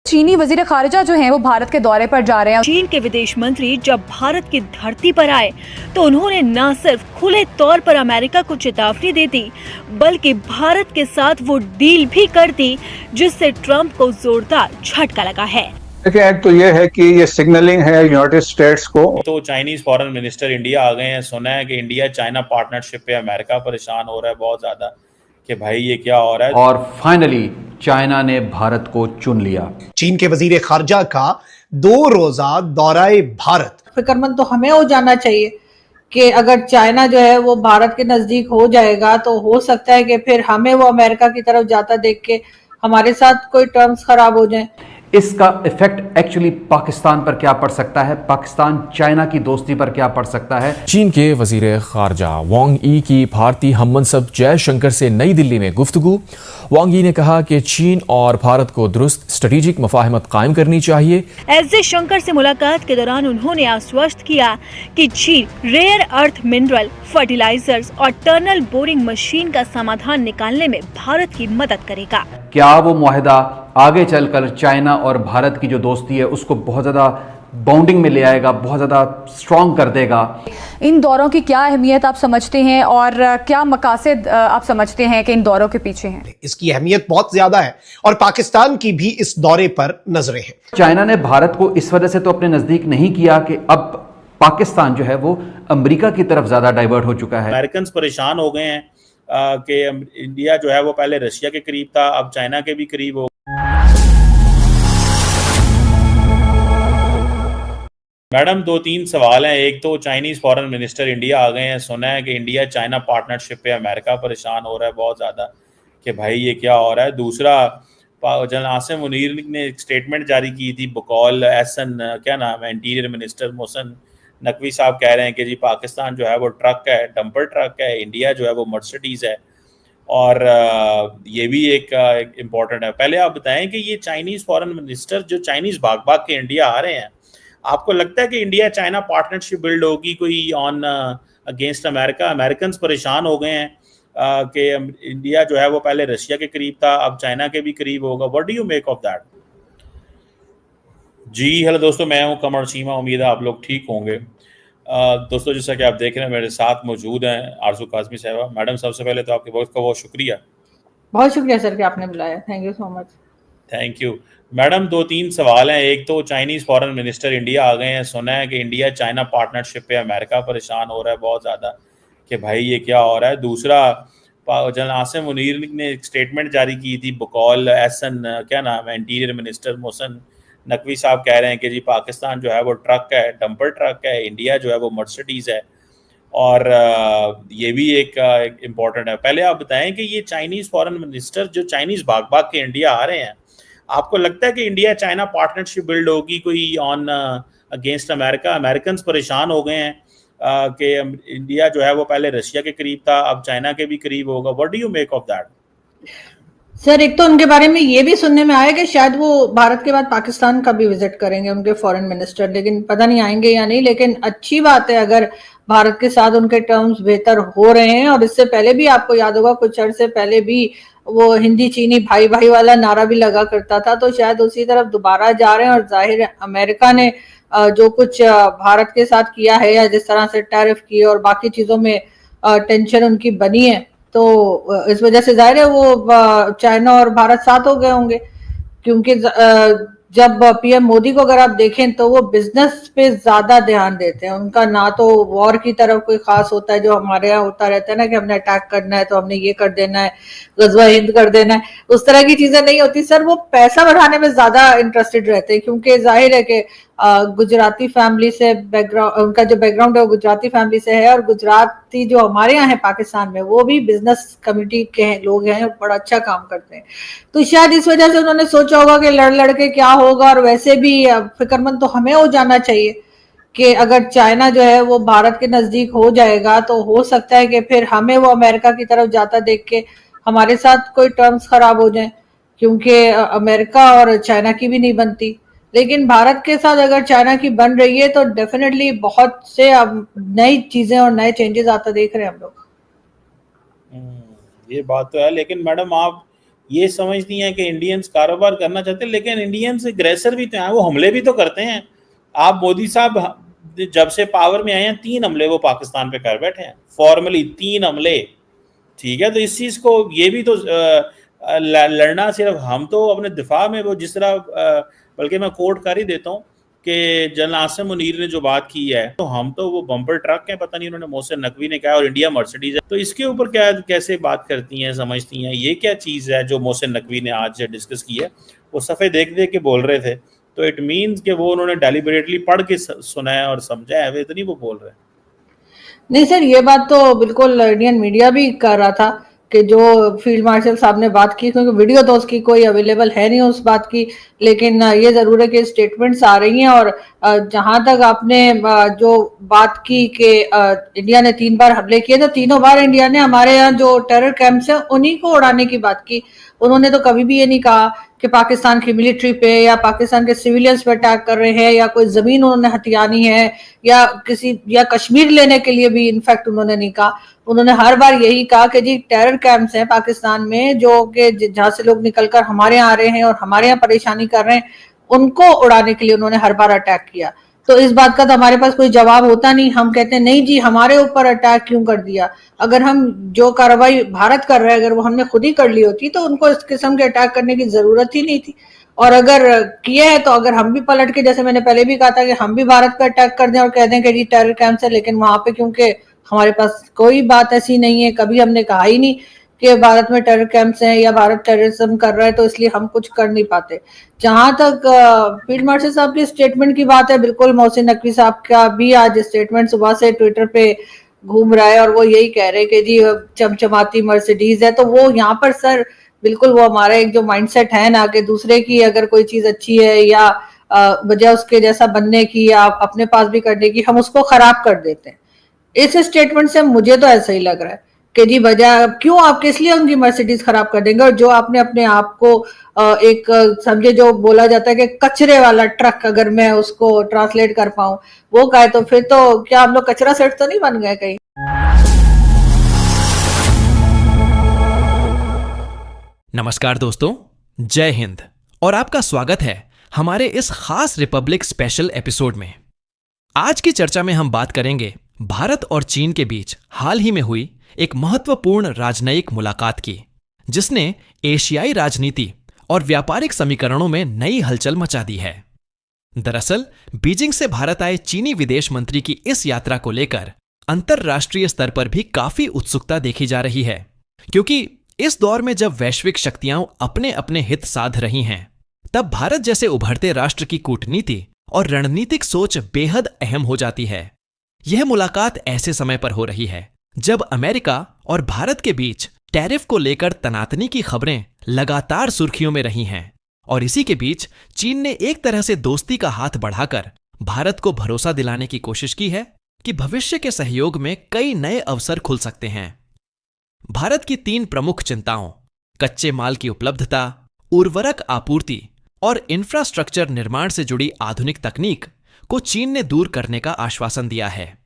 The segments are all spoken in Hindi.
चीनी वजीर खारिजा जो हैं वो भारत के दौरे पर जा रहे हैं। चीन के विदेश मंत्री जब भारत की धरती पर आए तो उन्होंने न सिर्फ खुले तौर पर अमेरिका को चेतावनी दे दी, बल्कि भारत के साथ वो डील भी कर दी जिससे ट्रंप को जोरदार झटका लगा है। देखिए, एक तो ये है कि ये सिग्नलिंग है यूनाइटेड स्टेट्स को। तो चाइनीज फॉरेन मिनिस्टर इंडिया आ गए हैं। सुना है कि इंडिया चाइना पार्टनरशिप पे अमेरिका परेशान हो रहा है बहुत ज्यादा कि भाई ये क्या हो रहा है। और फाइनली चाइना ने भारत को चुन लिया। चीन के वजीर खारजा का 2 रोजा दौराए भारत। फिक्रमंद तो हमें हो जाना चाहिए कि अगर चाइना जो है वो भारत के नजदीक हो जाएगा तो हो सकता है कि फिर हमें वो अमेरिका की तरफ जाता देख के हमारे साथ कोई टर्म्स खराब हो जाएं। इसका इफेक्ट एक्चुअली पाकिस्तान पर क्या पड़ सकता है, पाकिस्तान चाइना की दोस्ती पर क्या पड़ सकता है। चीन के वजीर खारजा वांग यी की भारतीय हममनसब जयशंकर से नई दिल्ली में गुफ्तगू। वांग यी ने कहा कि चीन और भारत को दुरुस्त स्ट्रेटेजिक मुफाहमत कायम करनी चाहिए। एस जयशंकर से मुलाकात के दौरान उन्होंने आश्वस्त किया कि चीन रेयर अर्थ मिनरल, फर्टिलाइजर्स और टनल बोरिंग मशीन का समाधान निकालने में भारत की मदद करेगा। क्या वो मुआहदा आगे चलकर चाइना और भारत की जो दोस्ती है उसको बहुत ज्यादा बाउंडिंग में ले आएगा, बहुत ज्यादा स्ट्रॉन्ग कर देगा। इन दौरों की क्या अहमियत आप समझते हैं और क्या मकासद आप समझते हैं कि इन दौरों के पीछे हैं? इसकी अहमियत बहुत ज्यादा है और पाकिस्तान की भी इस दौरे पर नजरें हैं। चाइना ने भारत को इस वजह से तो अपने नजदीक नहीं किया कि अब पाकिस्तान जो है वो अमेरिका की तरफ ज्यादा डाइवर्ट हो चुका है। अमेरिकन परेशान हो गए हैं कि इंडिया जो है वो पहले रशिया के करीब था, अब चाइना के भी करीब हो। मैडम 2-3 सवाल हैं। एक तो चाइनीज फॉरेन मिनिस्टर इंडिया आ गए हैं। सुना है कि इंडिया चाइना पार्टनरशिप पे अमेरिका परेशान हो रहा है बहुत ज़्यादा कि भाई ये क्या हो रहा है। दूसरा, जनरल आसिम मुनीर ने एक स्टेटमेंट जारी की थी। बकौल एहसन क्या नाम है इंटीरियर मिनिस्टर मोहसिन नकवी साहब कह रहे हैं कि जी पाकिस्तान जो है वो ट्रक है, डंपर ट्रक है, इंडिया जो है वो मर्सिडीज़ है। और ये भी एक इम्पॉर्टेंट है। पहले आप बताएं कि ये चाइनीज़ फॉरेन मिनिस्टर जो चाइनीज़ भाग भाग के इंडिया आ रहे हैं, आपको लगता है कि इंडिया चाइना पार्टनरशिप बिल्ड होगी कोई ऑन अगेंस्ट अमेरिका? अमेरिकन परेशान हो गए हैं कि इंडिया जो है वो पहले रशिया के करीब था, अब चाइना के भी करीब होगा। What do you make of that? जी हेलो दोस्तों, मैं हूं कमर चीमा। उम्मीद है आप लोग ठीक होंगे। दोस्तों, जैसा कि आप देख रहे हैं मेरे साथ मौजूद हैं आरजू काजमी साहिबा। मैडम, सबसे पहले तो आपके वक्त का बहुत शुक्रिया। बहुत शुक्रिया सर कि आपने बुलाया। Thank you so much. Thank you madam. 2-3 सवाल हैं। एक तो चाइनीज फॉरेन मिनिस्टर इंडिया आ गए हैं। सुना है कि इंडिया चाइना पार्टनरशिप पे अमेरिका परेशान हो रहा है बहुत ज़्यादा कि भाई ये क्या हो रहा है। दूसरा, जनरल आसिम मुनीर ने एक स्टेटमेंट जारी की थी। बकौल एहसन क्या नाम है इंटीरियर मिनिस्टर मोहसिन नकवी साहब कह रहे हैं कि जी पाकिस्तान जो है वो ट्रक है, डंपर ट्रक है, इंडिया जो है वो मर्सिडीज़ है। और ये भी एक इम्पॉर्टेंट है। पहले आप बताएं कि ये चाइनीज़ फॉरेन मिनिस्टर जो चाइनीज़ भाग भाग के इंडिया आ रहे हैं, आपको लगता है कि इंडिया चाइना पार्टनरशिप बिल्ड होगी कोई ऑन अगेंस्ट अमेरिका? अमेरिकन परेशान हो गए हैं कि इंडिया जो है वो पहले रशिया के करीब था, अब चाइना के भी करीब होगा। What do you make of that? Sir, एक तो उनके बारे में ये भी सुनने में आया कि शायद वो भारत के बाद पाकिस्तान का भी विजिट करेंगे उनके फॉरेन मिनिस्टर, लेकिन पता नहीं आएंगे या नहीं। लेकिन अच्छी बात है अगर भारत के साथ उनके टर्म्स बेहतर हो रहे हैं। और इससे पहले भी आपको याद होगा कुछ अर्से पहले भी वो हिंदी चीनी भाई भाई वाला नारा भी लगा करता था, तो शायद उसी तरफ दोबारा जा रहे हैं। और जाहिर है अमेरिका ने जो कुछ भारत के साथ किया है या जिस तरह से टैरिफ की और बाकी चीजों में टेंशन उनकी बनी है, तो इस वजह से जाहिर है वो चाइना और भारत साथ हो गए होंगे। क्योंकि जब पीएम मोदी को अगर आप देखें तो वो बिजनेस पे ज्यादा ध्यान देते हैं। उनका ना तो वॉर की तरफ कोई खास होता है जो हमारे यहाँ होता रहता है ना कि हमने अटैक करना है तो हमने ये कर देना है, गजवा हिंद कर देना है, उस तरह की चीजें नहीं होती। सर, वो पैसा बढ़ाने में ज्यादा इंटरेस्टेड रहते हैं क्योंकि जाहिर है कि गुजराती फैमिली से बैकग्राउंड, उनका जो बैकग्राउंड है वो गुजराती फैमिली से है। और गुजराती जो हमारे यहाँ है पाकिस्तान में, वो भी बिजनेस कम्युनिटी के लोग हैं और बड़ा अच्छा काम करते हैं। तो शायद इस वजह से उन्होंने सोचा होगा कि लड़ लड़ के क्या होगा। और वैसे भी फिक्रमंद तो हमें हो जाना चाहिए कि अगर चाइना जो है वो भारत के नजदीक हो जाएगा तो हो सकता है कि फिर हमें वो अमेरिका की तरफ जाता देख के हमारे साथ कोई टर्म्स खराब हो जाए। क्योंकि अमेरिका और चाइना की भी नहीं बनती, लेकिन भारत के साथ अगर चाइना की बन रही है तो डेफिनेटली बहुत से अब नई चीजें और नए चेंजेस आता देख रहे हैं हम लोग। ये बात तो है। लेकिन मैडम आप ये समझती हैं कि इंडियंस कारोबार करना चाहते हैं, लेकिन इंडियंस एग्रेसर भी तो हैं, वो हमले भी तो करते हैं। आप मोदी साहब जब से पावर में आए हैं 3 हमले वो पाकिस्तान पे कर बैठे हैं, फॉर्मली 3 हमले। ठीक है, तो इस चीज़ को ये भी तो लड़ना सिर्फ हम तो अपने दिफा में वो जिस तरह बल्कि मैं कोट कर ही देता हूँ कि जनरल आसिम मुनीर ने जो बात की है, तो हम तो वो बम्पर ट्रक हैं, पता नहीं उन्होंने मोहसिन नकवी ने कहा और इंडिया मर्सिडीज है, तो इसके ऊपर क्या कैसे बात करती हैं, समझती हैं, ये क्या चीज़ है जो मोहसिन नकवी ने आज डिस्कस की है। वो सफ़े देख देख के बोल रहे थे, तो इट मीन्स कि वो उन्होंने डेलिबरेटली पढ़ के सुना है और समझा है, वे इतनी वो बोल रहे हैं। नहीं सर, ये बात तो बिल्कुल इंडियन मीडिया भी कर रहा था कि जो फील्ड मार्शल साहब ने बात की, क्योंकि वीडियो तो उसकी कोई अवेलेबल है नहीं उस बात की, लेकिन ये जरूर है कि स्टेटमेंट्स आ रही हैं। और जहां तक आपने जो बात की कि इंडिया ने 3 बार हमले किए, तो तीनों बार इंडिया ने हमारे यहाँ जो टेरर कैंप्स हैं उन्हीं को उड़ाने की बात की। उन्होंने तो कभी भी ये नहीं कहा कि पाकिस्तान की मिलिट्री पे या पाकिस्तान के सिविलियंस पे अटैक कर रहे हैं या कोई जमीन उन्होंने हथियानी है या कश्मीर लेने के लिए भी इनफैक्ट उन्होंने नहीं कहा। उन्होंने हर बार यही कहा कि जी टेरर कैंप्स हैं पाकिस्तान में जो कि जहां से लोग निकलकर हमारे यहाँ आ रहे हैं और हमारे यहाँ परेशानी कर रहे हैं, उनको उड़ाने के लिए उन्होंने हर बार अटैक किया। तो इस बात का तो हमारे पास कोई जवाब होता नहीं। हम कहते हैं नहीं जी हमारे ऊपर अटैक क्यों कर दिया। अगर हम जो कार्रवाई भारत कर रहे हैं अगर वो हमने खुद ही कर ली होती तो उनको इस किस्म के अटैक करने की जरूरत ही नहीं थी। और अगर किए है तो अगर हम भी पलट के, जैसे मैंने पहले भी कहा था कि हम भी भारत पर अटैक कर दें और कह दें कि जी टेरर कैंप है, लेकिन वहां पे क्योंकि हमारे पास कोई बात ऐसी नहीं है, कभी हमने कहा ही नहीं कि भारत में टेरर कैंप्स हैं या भारत टेररिज्म कर रहा है, तो इसलिए हम कुछ कर नहीं पाते। जहां तक फील्ड मार्शल साहब की स्टेटमेंट की बात है, बिल्कुल मोहसिन नकवी साहब का भी आज स्टेटमेंट सुबह से ट्विटर पे घूम रहा है और वो यही कह रहे हैं कि जी चमचमाती मर्सिडीज है। तो वो यहाँ पर सर बिल्कुल वो हमारा एक जो माइंडसेट है ना कि दूसरे की अगर कोई चीज अच्छी है या वजह उसके जैसा बनने की या अपने पास भी करने की, हम उसको खराब कर देते हैं। इस स्टेटमेंट से मुझे तो ऐसा ही लग रहा है कि जी वजह क्यों आप किस लिए उनकी मर्सिडीज खराब कर देंगे। और जो आपने अपने आप को एक समझे, जो बोला जाता है कि कचरे वाला ट्रक, अगर मैं उसको ट्रांसलेट कर पाऊं वो कहे, तो फिर तो क्या हम लोग कचरा सेठ तो नहीं बन गए कहीं। नमस्कार दोस्तों, जय हिंद और आपका स्वागत है हमारे इस खास रिपब्लिक स्पेशल एपिसोड में। आज की चर्चा में हम बात करेंगे भारत और चीन के बीच हाल ही में हुई एक महत्वपूर्ण राजनयिक मुलाकात की, जिसने एशियाई राजनीति और व्यापारिक समीकरणों में नई हलचल मचा दी है। दरअसल बीजिंग से भारत आए चीनी विदेश मंत्री की इस यात्रा को लेकर अंतर्राष्ट्रीय स्तर पर भी काफी उत्सुकता देखी जा रही है, क्योंकि इस दौर में जब वैश्विक शक्तियां अपने अपने हित साध रही हैं, तब भारत जैसे उभरते राष्ट्र की कूटनीति और रणनीतिक सोच बेहद अहम हो जाती है। यह मुलाकात ऐसे समय पर हो रही है जब अमेरिका और भारत के बीच टैरिफ को लेकर तनातनी की खबरें लगातार सुर्खियों में रही हैं, और इसी के बीच चीन ने एक तरह से दोस्ती का हाथ बढ़ाकर भारत को भरोसा दिलाने की कोशिश की है कि भविष्य के सहयोग में कई नए अवसर खुल सकते हैं। भारत की 3 प्रमुख चिंताओं, कच्चे माल की उपलब्धता, उर्वरक आपूर्ति और इंफ्रास्ट्रक्चर निर्माण से जुड़ी आधुनिक तकनीक को चीन ने दूर करने का आश्वासन दिया है।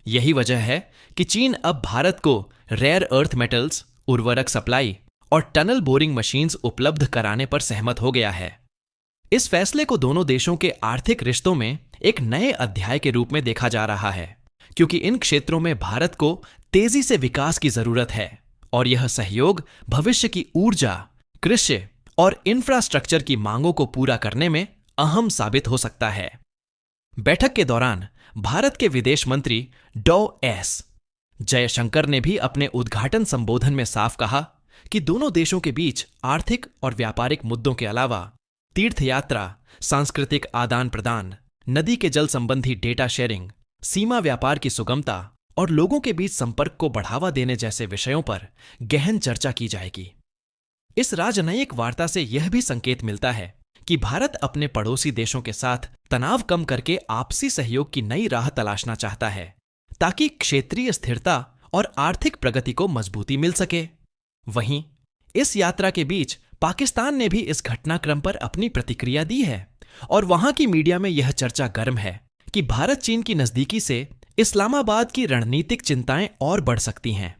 यही वजह है कि चीन अब भारत को रेयर अर्थ मेटल्स, उर्वरक सप्लाई और टनल बोरिंग मशीन्स उपलब्ध कराने पर सहमत हो गया है। इस फैसले को दोनों देशों के आर्थिक रिश्तों में एक नए अध्याय के रूप में देखा जा रहा है, क्योंकि इन क्षेत्रों में भारत को तेजी से विकास की जरूरत है और यह सहयोग भविष्य की ऊर्जा, कृषि और इंफ्रास्ट्रक्चर की मांगों को पूरा करने में अहम साबित हो सकता है। बैठक के दौरान भारत के विदेश मंत्री डॉ. जयशंकर ने भी अपने उद्घाटन संबोधन में साफ कहा कि दोनों देशों के बीच आर्थिक और व्यापारिक मुद्दों के अलावा तीर्थयात्रा, सांस्कृतिक आदान प्रदान, नदी के जल संबंधी डेटा शेयरिंग, सीमा व्यापार की सुगमता और लोगों के बीच संपर्क को बढ़ावा देने जैसे विषयों पर गहन चर्चा की जाएगी। इस राजनयिक वार्ता से यह भी संकेत मिलता है कि भारत अपने पड़ोसी देशों के साथ तनाव कम करके आपसी सहयोग की नई राह तलाशना चाहता है, ताकि क्षेत्रीय स्थिरता और आर्थिक प्रगति को मजबूती मिल सके। वहीं इस यात्रा के बीच पाकिस्तान ने भी इस घटनाक्रम पर अपनी प्रतिक्रिया दी है और वहां की मीडिया में यह चर्चा गर्म है कि भारत चीन की नजदीकी से इस्लामाबाद की रणनीतिक चिंताएं और बढ़ सकती हैं।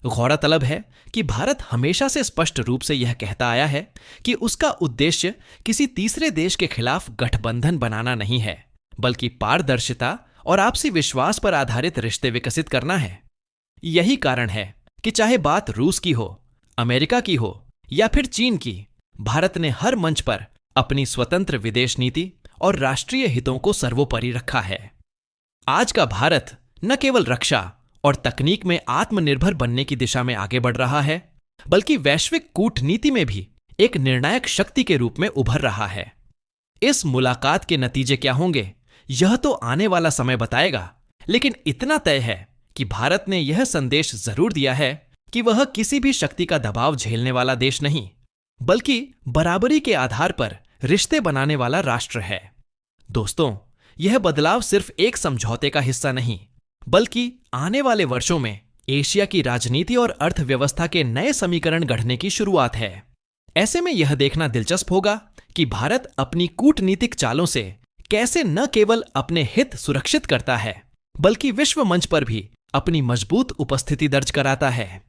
गौरतलब है कि भारत हमेशा से स्पष्ट रूप से यह कहता आया है कि उसका उद्देश्य किसी तीसरे देश के खिलाफ गठबंधन बनाना नहीं है, बल्कि पारदर्शिता और आपसी विश्वास पर आधारित रिश्ते विकसित करना है। यही कारण है कि चाहे बात रूस की हो, अमेरिका की हो या फिर चीन की, भारत ने हर मंच पर अपनी स्वतंत्र विदेश नीति और राष्ट्रीय हितों को सर्वोपरि रखा है। आज का भारत न केवल रक्षा और तकनीक में आत्मनिर्भर बनने की दिशा में आगे बढ़ रहा है, बल्कि वैश्विक कूटनीति में भी एक निर्णायक शक्ति के रूप में उभर रहा है। इस मुलाकात के नतीजे क्या होंगे, यह तो आने वाला समय बताएगा, लेकिन इतना तय है कि भारत ने यह संदेश जरूर दिया है कि वह किसी भी शक्ति का दबाव झेलने वाला देश नहीं, बल्कि बराबरी के आधार पर रिश्ते बनाने वाला राष्ट्र है। दोस्तों, यह बदलाव सिर्फ एक समझौते का हिस्सा नहीं, बल्कि आने वाले वर्षों में एशिया की राजनीति और अर्थव्यवस्था के नए समीकरण गढ़ने की शुरुआत है। ऐसे में यह देखना दिलचस्प होगा कि भारत अपनी कूटनीतिक चालों से कैसे न केवल अपने हित सुरक्षित करता है, बल्कि विश्व मंच पर भी अपनी मजबूत उपस्थिति दर्ज कराता है।